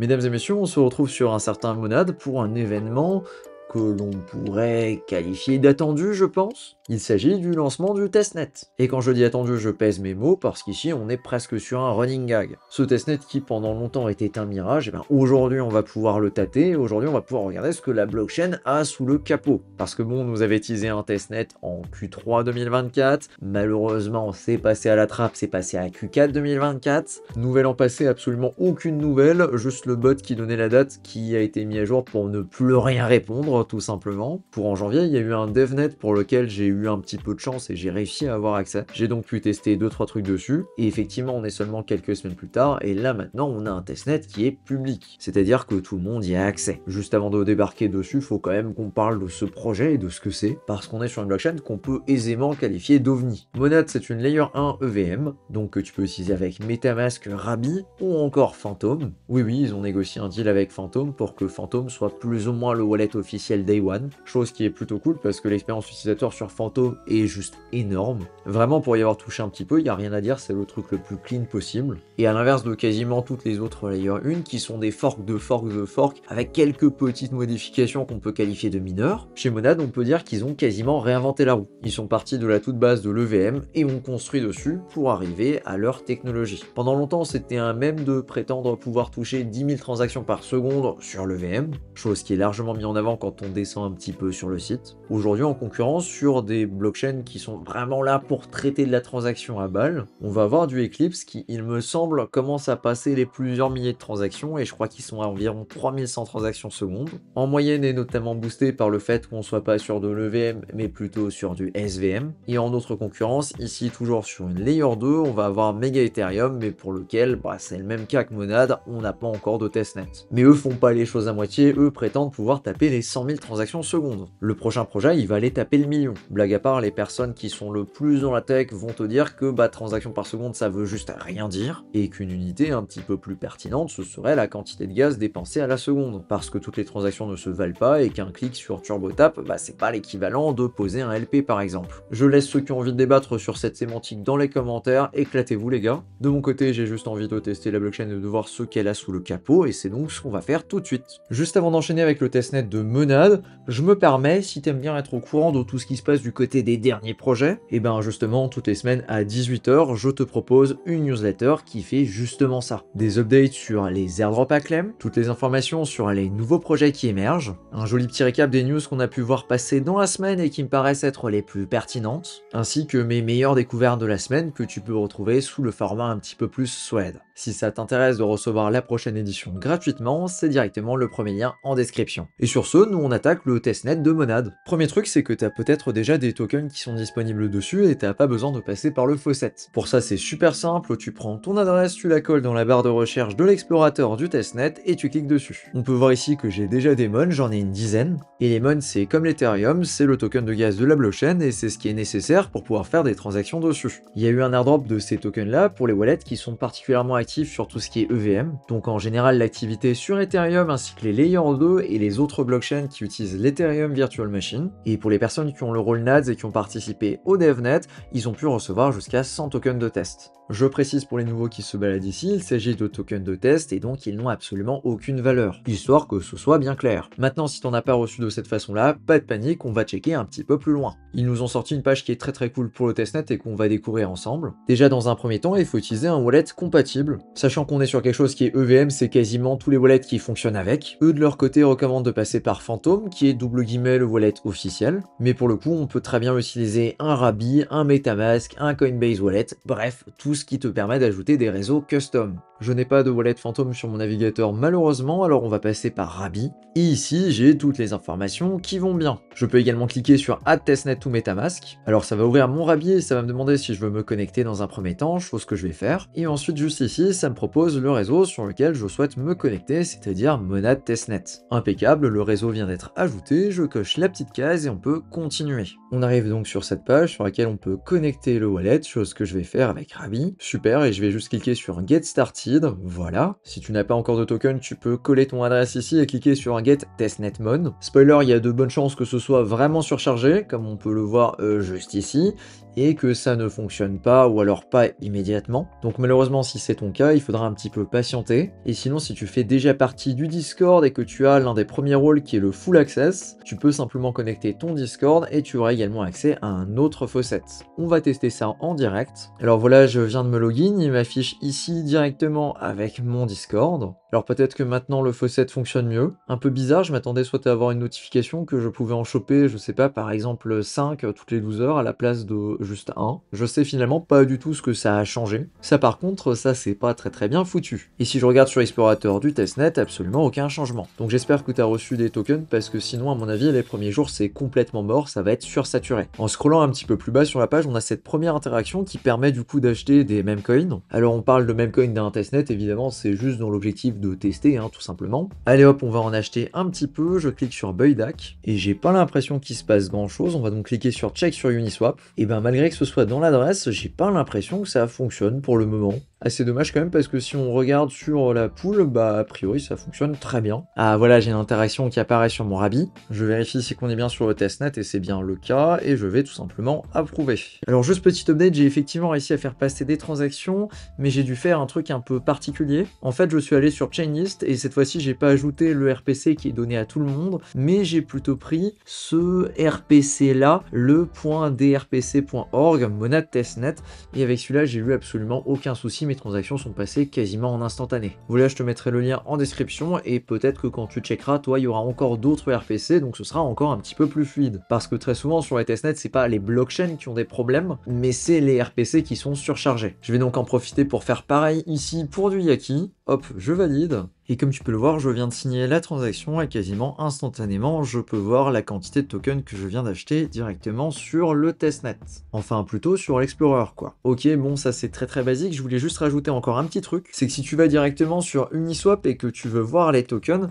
Mesdames et messieurs, on se retrouve sur un certain Monad pour un événement que l'on pourrait qualifier d'attendu, je pense. Il s'agit du lancement du testnet. Et quand je dis attendu, je pèse mes mots parce qu'ici on est presque sur un running gag. Ce testnet qui pendant longtemps était un mirage, et bien aujourd'hui on va pouvoir le tâter, aujourd'hui on va pouvoir regarder ce que la blockchain a sous le capot. Parce que bon, on nous avait teasé un testnet en Q3 2024, malheureusement c'est passé à la trappe, c'est passé à Q4 2024. Nouvel an passé, absolument aucune nouvelle, juste le bot qui donnait la date qui a été mis à jour pour ne plus rien répondre tout simplement. Pour en janvier, il y a eu un devnet pour lequel j'ai eu un petit peu de chance et j'ai réussi à avoir accès. J'ai donc pu tester 2-3 trucs dessus, et effectivement on est seulement quelques semaines plus tard, et là maintenant on a un testnet qui est public, c'est-à-dire que tout le monde y a accès. Juste avant de débarquer dessus, faut quand même qu'on parle de ce projet et de ce que c'est, parce qu'on est sur une blockchain qu'on peut aisément qualifier d'OVNI. Monad, c'est une Layer 1 EVM, donc que tu peux utiliser avec MetaMask, Rabi ou encore Phantom. Oui, ils ont négocié un deal avec Phantom pour que Phantom soit plus ou moins le wallet officiel Day One, chose qui est plutôt cool parce que l'expérience utilisateur sur Phantom est juste énorme. Vraiment, pour y avoir touché un petit peu, il n'y a rien à dire, c'est le truc le plus clean possible. Et à l'inverse de quasiment toutes les autres Layer 1 qui sont des forks de forks de forks avec quelques petites modifications qu'on peut qualifier de mineures, chez Monad on peut dire qu'ils ont quasiment réinventé la roue. Ils sont partis de la toute base de l'EVM et ont construit dessus pour arriver à leur technologie. Pendant longtemps c'était un mème de prétendre pouvoir toucher 10 000 transactions par seconde sur l'EVM, chose qui est largement mis en avant quand on descend un petit peu sur le site. Aujourd'hui en concurrence sur des blockchains qui sont vraiment là pour traiter de la transaction à balle, on va avoir du Eclipse qui, il me semble, commence à passer les plusieurs milliers de transactions et je crois qu'ils sont à environ 3100 transactions secondes. En moyenne et notamment boosté par le fait qu'on soit pas sur de l'EVM mais plutôt sur du SVM. Et en autre concurrence, ici toujours sur une Layer 2, on va avoir Mega Ethereum mais pour lequel c'est le même cas que Monad, on n'a pas encore de testnet. Mais eux font pas les choses à moitié, eux prétendent pouvoir taper les 100 000 transactions secondes. Le prochain projet, il va aller taper le million. Blague à part, les personnes qui sont le plus dans la tech vont te dire que transactions par seconde ça veut juste rien dire, et qu'une unité un petit peu plus pertinente ce serait la quantité de gaz dépensée à la seconde, parce que toutes les transactions ne se valent pas et qu'un clic sur TurboTap, c'est pas l'équivalent de poser un LP par exemple. Je laisse ceux qui ont envie de débattre sur cette sémantique dans les commentaires, éclatez-vous les gars. De mon côté, j'ai juste envie de tester la blockchain et de voir ce qu'elle a sous le capot, et c'est donc ce qu'on va faire tout de suite. Juste avant d'enchaîner avec le testnet de Monad, je me permets, si t'aimes bien être au courant de tout ce qui se passe du côté des derniers projets, et justement toutes les semaines à 18h, je te propose une newsletter qui fait justement ça. Des updates sur les airdrops à Clem, toutes les informations sur les nouveaux projets qui émergent, un joli petit récap des news qu'on a pu voir passer dans la semaine et qui me paraissent être les plus pertinentes, ainsi que mes meilleures découvertes de la semaine que tu peux retrouver sous le format un petit peu plus Swed. Si ça t'intéresse de recevoir la prochaine édition gratuitement, c'est directement le premier lien en description. Et sur ce, nous on attaque le testnet de Monad. Premier truc, c'est que t'as peut-être déjà des tokens qui sont disponibles dessus et t'as pas besoin de passer par le faucet. Pour ça, c'est super simple, tu prends ton adresse, tu la colles dans la barre de recherche de l'explorateur du testnet et tu cliques dessus. On peut voir ici que j'ai déjà des mons, j'en ai une dizaine. Et les mons, c'est comme l'Ethereum, c'est le token de gaz de la blockchain et c'est ce qui est nécessaire pour pouvoir faire des transactions dessus. Il y a eu un airdrop de ces tokens là pour les wallets qui sont particulièrement actifs sur tout ce qui est EVM, donc en général l'activité sur Ethereum ainsi que les Layer 2 et les autres blockchains qui utilisent l'Ethereum Virtual Machine. Et pour les personnes qui ont le rôle NADS et qui ont participé au DevNet, ils ont pu recevoir jusqu'à 100 tokens de test. Je précise pour les nouveaux qui se baladent ici, il s'agit de tokens de test et donc ils n'ont absolument aucune valeur, histoire que ce soit bien clair. Maintenant, si t'en as pas reçu de cette façon-là, pas de panique, on va checker un petit peu plus loin. Ils nous ont sorti une page qui est très cool pour le testnet et qu'on va découvrir ensemble. Déjà dans un premier temps, il faut utiliser un wallet compatible. Sachant qu'on est sur quelque chose qui est EVM, c'est quasiment tous les wallets qui fonctionnent avec. Eux de leur côté recommandent de passer par Phantom, qui est double guillemets le wallet officiel. Mais pour le coup, on peut très bien utiliser un Rabi, un Metamask, un Coinbase Wallet, bref, tout ce qui te permet d'ajouter des réseaux custom. Je n'ai pas de wallet Phantom sur mon navigateur malheureusement, alors on va passer par Rabi. Et ici, j'ai toutes les informations qui vont bien. Je peux également cliquer sur Add Testnet to Metamask. Alors ça va ouvrir mon Rabi et ça va me demander si je veux me connecter dans un premier temps, chose que je vais faire. Et ensuite, juste ici, ça me propose le réseau sur lequel je souhaite me connecter, c'est-à-dire Monad Testnet. Impeccable, le réseau vient d'être ajouté, je coche la petite case et on peut continuer. On arrive donc sur cette page sur laquelle on peut connecter le wallet, chose que je vais faire avec Rabi. Super, et je vais juste cliquer sur Get Started, voilà. Si tu n'as pas encore de token, tu peux coller ton adresse ici et cliquer sur Get TestNetMon. Spoiler, il y a de bonnes chances que ce soit vraiment surchargé, comme on peut le voir juste ici, et que ça ne fonctionne pas ou alors pas immédiatement. Donc malheureusement, si c'est ton cas, il faudra un petit peu patienter. Et sinon, si tu fais déjà partie du Discord et que tu as l'un des premiers rôles qui est le Full Access, tu peux simplement connecter ton Discord et tu auras également accès à un autre faucet. On va tester ça en direct. Alors voilà, je viens de me login, il m'affiche ici directement avec mon Discord. Alors peut-être que maintenant le faucet fonctionne mieux. Un peu bizarre, je m'attendais soit à avoir une notification que je pouvais en choper, je sais pas, par exemple 5 toutes les 12 heures à la place de juste 1. Je sais finalement pas du tout ce que ça a changé. Ça par contre, ça c'est pas très bien foutu. Et si je regarde sur l'explorateur du testnet, absolument aucun changement. Donc j'espère que tu as reçu des tokens parce que sinon à mon avis les premiers jours c'est complètement mort, ça va être sursaturé. En scrollant un petit peu plus bas sur la page, on a cette première interaction qui permet du coup d'acheter des memecoins. Alors on parle de memecoin d'un testnet, évidemment c'est juste dans l'objectif de tester tout simplement. Allez hop, on va en acheter un petit peu, je clique sur Buydac et j'ai pas l'impression qu'il se passe grand chose. On va donc cliquer sur Check sur Uniswap. Et ben malgré que ce soit dans l'adresse, j'ai pas l'impression que ça fonctionne pour le moment. Assez dommage quand même parce que si on regarde sur la pool, bah a priori ça fonctionne très bien. Ah voilà, j'ai une interaction qui apparaît sur mon Rabi. Je vérifie si on est bien sur le testnet et c'est bien le cas et je vais tout simplement approuver. Alors juste petit update, j'ai effectivement réussi à faire passer des transactions, mais j'ai dû faire un truc un peu particulier. En fait, je suis allé sur Chainlist et cette fois-ci j'ai pas ajouté le RPC qui est donné à tout le monde, mais j'ai plutôt pris ce RPC là, le .drpc.org, monade testnet, et avec celui-là j'ai eu absolument aucun souci. Mes transactions sont passées quasiment en instantané. Voilà, je te mettrai le lien en description et peut-être que quand tu checkeras, toi, il y aura encore d'autres RPC, donc ce sera encore un petit peu plus fluide. Parce que très souvent sur les testnets, c'est pas les blockchains qui ont des problèmes, mais c'est les RPC qui sont surchargés. Je vais donc en profiter pour faire pareil ici pour du Yaki. Hop, je valide. Et comme tu peux le voir, je viens de signer la transaction et quasiment instantanément, je peux voir la quantité de tokens que je viens d'acheter directement sur le testnet. Enfin, plutôt sur l'Explorer, quoi. Ok, bon, ça c'est très basique. Je voulais juste rajouter encore un petit truc. C'est que si tu vas directement sur Uniswap et que tu veux voir les tokens,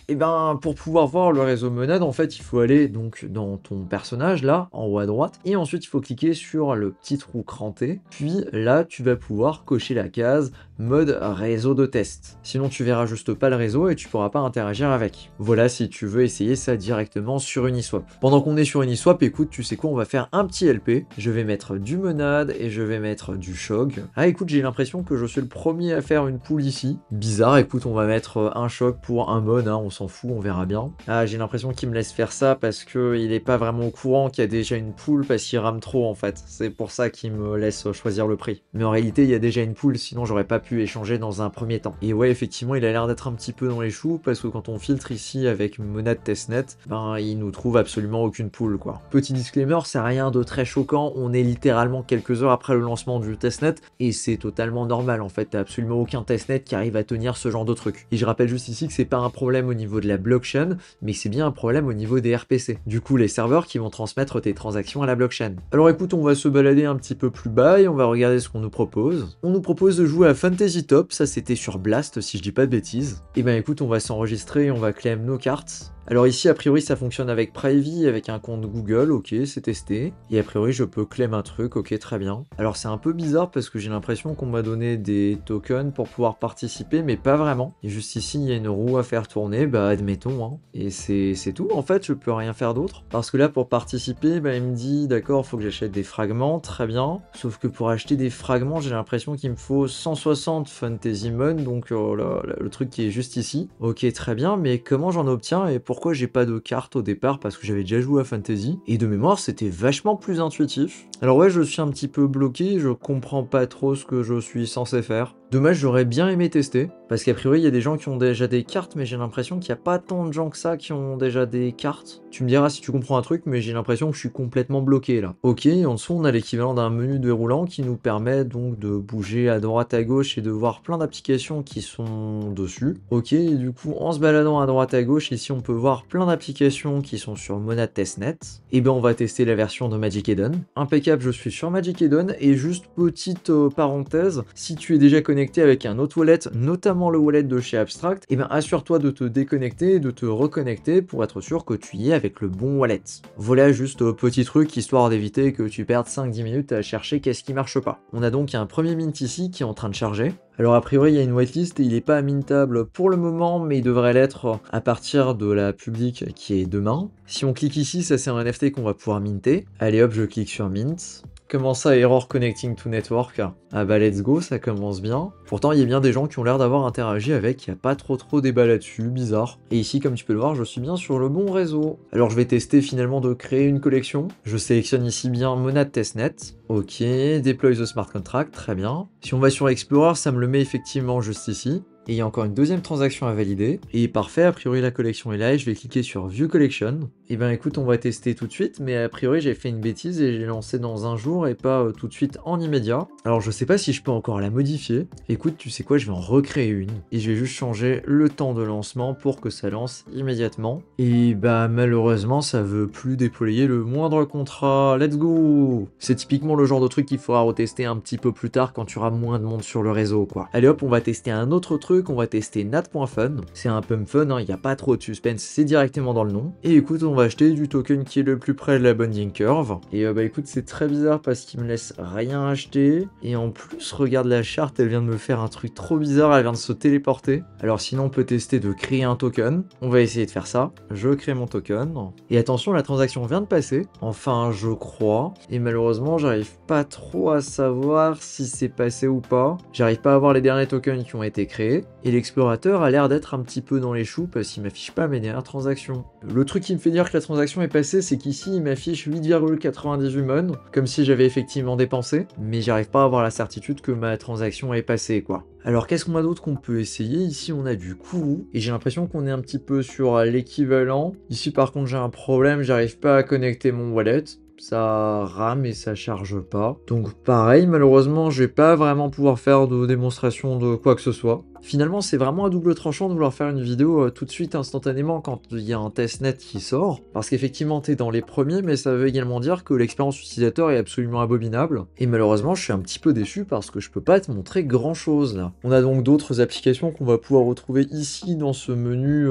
et ben, pour pouvoir voir le réseau Monade, en fait, il faut aller donc dans ton personnage, là, en haut à droite. Et ensuite, il faut cliquer sur le petit trou cranté. Puis là, tu vas pouvoir cocher la case mode réseau de test. Sinon, tu verras juste pas le réseau et tu pourras pas interagir avec. Voilà si tu veux essayer ça directement sur Uniswap. Pendant qu'on est sur Uniswap, écoute, tu sais quoi, on va faire un petit LP. Je vais mettre du Monade et je vais mettre du Shog. Ah écoute, j'ai l'impression que je suis le premier à faire une pool ici. Bizarre, écoute, on va mettre un Shog pour un Mon, on s'en fout, on verra bien. Ah, j'ai l'impression qu'il me laisse faire ça parce que il est pas vraiment au courant qu'il y a déjà une pool parce qu'il rame trop en fait. C'est pour ça qu'il me laisse choisir le prix. Mais en réalité, il y a déjà une pool, sinon j'aurais pas pu échanger dans un premier temps. Et ouais, effectivement, il a l'air d'être un petit peu dans les choux parce que quand on filtre ici avec Monade Testnet, ben il nous trouve absolument aucune pool quoi. Petit disclaimer, c'est rien de très choquant, on est littéralement quelques heures après le lancement du testnet et c'est totalement normal en fait, t'as absolument aucun testnet qui arrive à tenir ce genre de truc. Et je rappelle juste ici que c'est pas un problème au niveau de la blockchain, mais c'est bien un problème au niveau des RPC. Du coup, les serveurs qui vont transmettre tes transactions à la blockchain. Alors écoute, on va se balader un petit peu plus bas et on va regarder ce qu'on nous propose. On nous propose de jouer à Fantasy Top, ça c'était sur Blast si je dis pas de bêtises. Et ben écoute, on va s'enregistrer et on va claim nos cartes. Alors ici, a priori, ça fonctionne avec Privy, avec un compte Google, ok, c'est testé. Et a priori, je peux claim un truc, ok, très bien. Alors c'est un peu bizarre parce que j'ai l'impression qu'on m'a donné des tokens pour pouvoir participer, mais pas vraiment. Et juste ici, il y a une roue à faire tourner, bah admettons, Et c'est tout, en fait, je peux rien faire d'autre. Parce que là, pour participer, bah il me dit, d'accord, faut que j'achète des fragments, très bien. Sauf que pour acheter des fragments, j'ai l'impression qu'il me faut 160 Fantasy Mon, donc le truc qui est juste ici. Ok, très bien, mais comment j'en obtiens et pourquoi j'ai pas de carte au départ? Parce que j'avais déjà joué à Fantasy et de mémoire c'était vachement plus intuitif. Alors ouais, je suis un petit peu bloqué, je comprends pas trop ce que je suis censé faire. Dommage, j'aurais bien aimé tester, parce qu'a priori il y a des gens qui ont déjà des cartes, mais j'ai l'impression qu'il n'y a pas tant de gens que ça qui ont déjà des cartes. Tu me diras si tu comprends un truc, mais j'ai l'impression que je suis complètement bloqué là. Ok, en dessous on a l'équivalent d'un menu déroulant qui nous permet donc de bouger à droite à gauche et de voir plein d'applications qui sont dessus. Ok, et du coup en se baladant à droite à gauche, ici on peut voir plein d'applications qui sont sur Monade Testnet. Et ben on va tester la version de Magic Eden. Impeccable, je suis sur Magic Eden, et juste petite parenthèse, si tu es déjà connecté connecté avec un autre wallet, notamment le wallet de chez Abstract, et bien assure-toi de te déconnecter et de te reconnecter pour être sûr que tu y es avec le bon wallet. Voilà juste petit truc histoire d'éviter que tu perdes 5-10 minutes à chercher qu'est-ce qui marche pas. On a donc un premier mint ici qui est en train de charger. Alors a priori il y a une whitelist et il n'est pas mintable pour le moment, mais il devrait l'être à partir de la publique qui est demain. Si on clique ici, ça c'est un NFT qu'on va pouvoir minter. Allez hop, je clique sur mint. Comment ça, error connecting to network? Ah bah let's go, ça commence bien. Pourtant, il y a bien des gens qui ont l'air d'avoir interagi avec, il n'y a pas trop débat là-dessus, bizarre. Et ici, comme tu peux le voir, je suis bien sur le bon réseau. Alors je vais tester finalement de créer une collection. Je sélectionne ici bien Monad Testnet. Ok, deploy the smart contract, très bien. Si on va sur Explorer, ça me le met effectivement juste ici. Et il y a encore une deuxième transaction à valider. Et parfait, a priori la collection est là et je vais cliquer sur View Collection. Et ben écoute, on va tester tout de suite, mais a priori j'ai fait une bêtise et j'ai lancé dans un jour et pas tout de suite en immédiat. Alors je sais pas si je peux encore la modifier. Écoute, tu sais quoi, je vais en recréer une. Et je vais juste changer le temps de lancement pour que ça lance immédiatement. Et bah malheureusement ça veut plus déployer le moindre contrat. Let's go! C'est typiquement le genre de truc qu'il faudra retester un petit peu plus tard quand tu auras moins de monde sur le réseau quoi. Allez hop, on va tester un autre truc. On va tester nat.fun, c'est un pump fun, il n'y a pas trop de suspense, c'est directement dans le nom. Et écoute, on va acheter du token qui est le plus près de la bonding curve. Et bah écoute, c'est très bizarre parce qu'il me laisse rien acheter. Et en plus, regarde la charte, elle vient de me faire un truc trop bizarre, elle vient de se téléporter. Alors sinon, on peut tester de créer un token. On va essayer de faire ça. Je crée mon token. Et attention, la transaction vient de passer. Enfin, je crois. Et malheureusement, j'arrive pas trop à savoir si c'est passé ou pas. J'arrive pas à voir les derniers tokens qui ont été créés. Et l'explorateur a l'air d'être un petit peu dans les choux parce qu'il m'affiche pas mes dernières transactions. Le truc qui me fait dire que la transaction est passée, c'est qu'ici il m'affiche 8,98 mon, comme si j'avais effectivement dépensé, mais j'arrive pas à avoir la certitude que ma transaction est passée quoi. Alors qu'est-ce qu'on a d'autre qu'on peut essayer? Ici on a du Kourou, et j'ai l'impression qu'on est un petit peu sur l'équivalent. Ici par contre j'ai un problème, j'arrive pas à connecter mon wallet. Ça rame et ça charge pas. Donc pareil, malheureusement, je vais pas vraiment pouvoir faire de démonstration de quoi que ce soit. Finalement, c'est vraiment à double tranchant de vouloir faire une vidéo tout de suite, instantanément, quand il y a un testnet qui sort. Parce qu'effectivement, t'es dans les premiers, mais ça veut également dire que l'expérience utilisateur est absolument abominable. Et malheureusement, je suis un petit peu déçu parce que je peux pas te montrer grand chose là. On a donc d'autres applications qu'on va pouvoir retrouver ici dans ce menu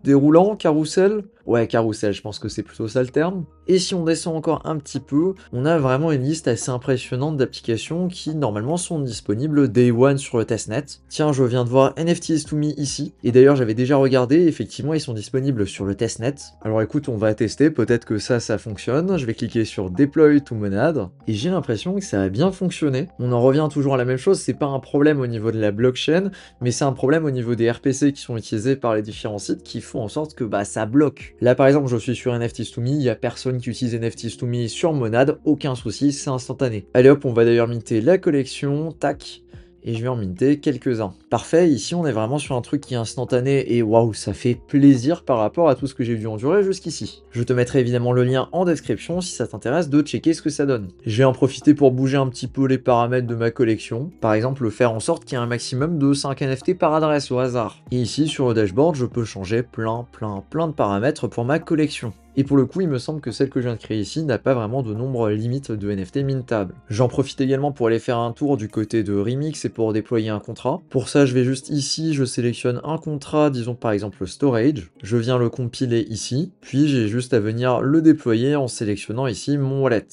déroulant, carrousel. Ouais, carrousel, je pense que c'est plutôt ça le terme. Et si on descend encore un petit peu, on a vraiment une liste assez impressionnante d'applications qui normalement sont disponibles day one sur le testnet. Tiens, je viens de voir NFTs2Me ici, et d'ailleurs j'avais déjà regardé, effectivement ils sont disponibles sur le testnet. Alors écoute, on va tester, peut-être que ça fonctionne. Je vais cliquer sur Deploy to Monad, et j'ai l'impression que ça a bien fonctionné. On en revient toujours à la même chose, c'est pas un problème au niveau de la blockchain, mais c'est un problème au niveau des RPC qui sont utilisés par les différents sites qui font en sorte que ça bloque. Là par exemple, je suis sur NFTs2Me, il n'y a personne qui utilise NFTs2Me sur Monad, aucun souci, c'est instantané. Allez hop, on va d'ailleurs minter la collection, tac, et je vais en minter quelques-uns. Parfait, ici on est vraiment sur un truc qui est instantané et waouh, ça fait plaisir par rapport à tout ce que j'ai dû endurer jusqu'ici. Je te mettrai évidemment le lien en description si ça t'intéresse de checker ce que ça donne. Je vais en profiter pour bouger un petit peu les paramètres de ma collection. Par exemple, faire en sorte qu'il y ait un maximum de 5 NFT par adresse au hasard. Et ici sur le dashboard, je peux changer plein de paramètres pour ma collection. Et pour le coup, il me semble que celle que je viens de créer ici n'a pas vraiment de nombre limite de NFT mintables. J'en profite également pour aller faire un tour du côté de Remix et pour déployer un contrat. Pour ça, je vais juste ici, je sélectionne un contrat, disons par exemple Storage. Je viens le compiler ici, puis j'ai juste à venir le déployer en sélectionnant ici mon wallet.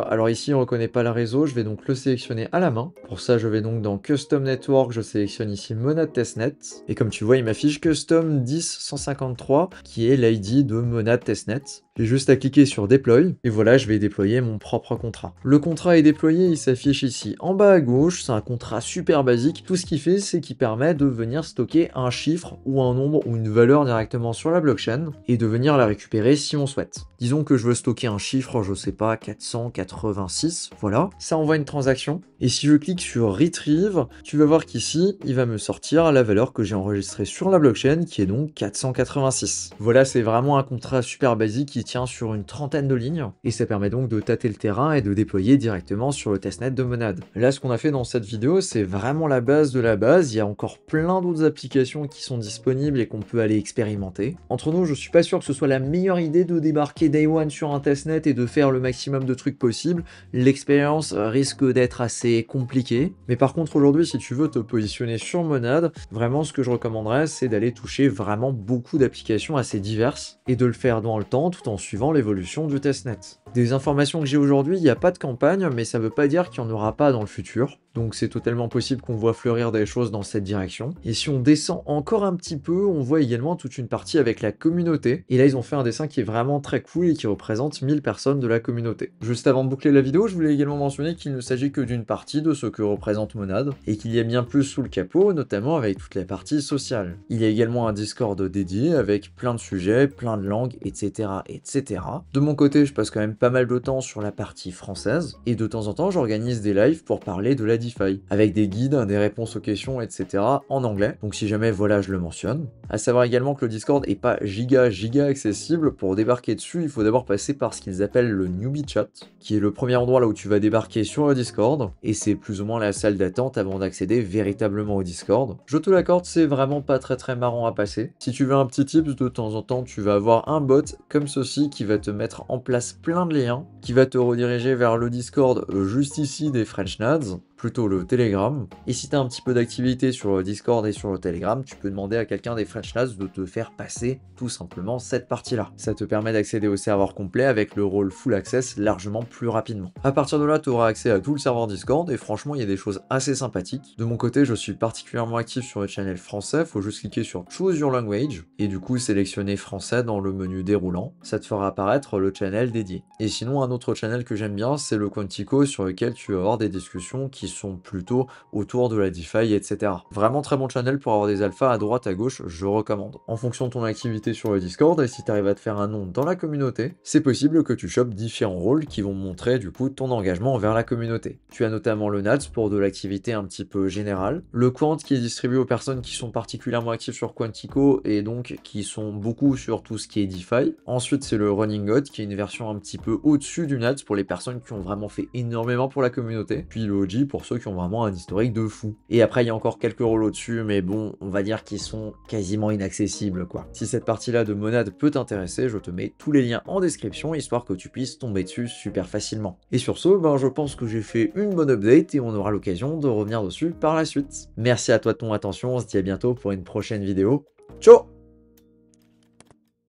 Alors ici on ne reconnaît pas le réseau, je vais donc le sélectionner à la main. Pour ça je vais donc dans Custom Network, je sélectionne ici Monad Testnet. Et comme tu vois il m'affiche Custom 10153 qui est l'ID de Monad Testnet. J'ai juste à cliquer sur Deploy, et voilà, je vais déployer mon propre contrat. Le contrat est déployé, il s'affiche ici en bas à gauche, c'est un contrat super basique. Tout ce qu'il fait, c'est qu'il permet de venir stocker un chiffre ou un nombre ou une valeur directement sur la blockchain, et de venir la récupérer si on souhaite. Disons que je veux stocker un chiffre, je sais pas, 486, voilà. Ça envoie une transaction, et si je clique sur Retrieve, tu vas voir qu'ici, il va me sortir la valeur que j'ai enregistrée sur la blockchain, qui est donc 486. Voilà, c'est vraiment un contrat super basique qui tient sur une trentaine de lignes, et ça permet donc de tâter le terrain et de déployer directement sur le testnet de Monad. Là, ce qu'on a fait dans cette vidéo, c'est vraiment la base de la base. Il y a encore plein d'autres applications qui sont disponibles et qu'on peut aller expérimenter. Entre nous, je suis pas sûr que ce soit la meilleure idée de débarquer Day One sur un testnet et de faire le maximum de trucs possible. L'expérience risque d'être assez compliquée. Mais par contre, aujourd'hui, si tu veux te positionner sur Monad, vraiment ce que je recommanderais, c'est d'aller toucher vraiment beaucoup d'applications assez diverses et de le faire dans le temps tout en suivant l'évolution du testnet. Des informations que j'ai aujourd'hui, il n'y a pas de campagne, mais ça veut pas dire qu'il n'y en aura pas dans le futur. Donc c'est totalement possible qu'on voit fleurir des choses dans cette direction. Et si on descend encore un petit peu, on voit également toute une partie avec la communauté. Et là, ils ont fait un dessin qui est vraiment très cool et qui représente 1000 personnes de la communauté. Juste avant de boucler la vidéo, je voulais également mentionner qu'il ne s'agit que d'une partie de ce que représente Monad, et qu'il y a bien plus sous le capot, notamment avec toute la partie sociale. Il y a également un Discord dédié avec plein de sujets, plein de langues, etc., etc. De mon côté, je passe quand même pas mal de temps sur la partie française, et de temps en temps, j'organise des lives pour parler de la DeFi, avec des guides, des réponses aux questions, etc. en anglais. Donc si jamais, voilà, je le mentionne. À savoir également que le Discord est pas giga accessible. Pour débarquer dessus, il faut d'abord passer par ce qu'ils appellent le Newbie Chat, qui est le premier endroit là où tu vas débarquer sur le Discord, et c'est plus ou moins la salle d'attente avant d'accéder véritablement au Discord. Je te l'accorde, c'est vraiment pas très marrant à passer. Si tu veux un petit tips, de temps en temps, tu vas avoir un bot comme ceci qui va te mettre en place plein de liens, qui va te rediriger vers le Discord juste ici des French Nads, plutôt le Telegram. Et si tu as un petit peu d'activité sur le Discord et sur le Telegram, tu peux demander à quelqu'un des French Nads de te faire passer tout simplement cette partie-là. Ça te permet d'accéder au serveur complet avec le rôle full access largement plus rapidement. À partir de là, tu auras accès à tout le serveur Discord et franchement, il y a des choses assez sympathiques. De mon côté, je suis particulièrement actif sur le channel français. Faut juste cliquer sur Choose Your Language et du coup sélectionner français dans le menu déroulant. Ça te fera apparaître le channel dédié. Et sinon, un autre channel que j'aime bien, c'est le Quantico, sur lequel tu vas avoir des discussions qui sont plutôt autour de la DeFi, etc. Vraiment très bon channel pour avoir des alphas à droite, à gauche, je recommande. En fonction de ton activité sur le Discord, et si tu arrives à te faire un nom dans la communauté, c'est possible que tu chopes différents rôles qui vont montrer du coup ton engagement envers la communauté. Tu as notamment le Nats pour de l'activité un petit peu générale, le Quant qui est distribué aux personnes qui sont particulièrement actives sur Quantico et donc qui sont beaucoup sur tout ce qui est DeFi. Ensuite, c'est le Running God qui est une version un petit peu au-dessus du Nats pour les personnes qui ont vraiment fait énormément pour la communauté, puis le OG pour ceux qui ont vraiment un historique de fou. Et après, il y a encore quelques rôles au-dessus, mais bon, on va dire qu'ils sont quasiment inaccessibles, quoi. Si cette partie-là de Monad peut t'intéresser, je te mets tous les liens en description, histoire que tu puisses tomber dessus super facilement. Et sur ce, ben, je pense que j'ai fait une bonne update et on aura l'occasion de revenir dessus par la suite. Merci à toi de ton attention, on se dit à bientôt pour une prochaine vidéo. Ciao!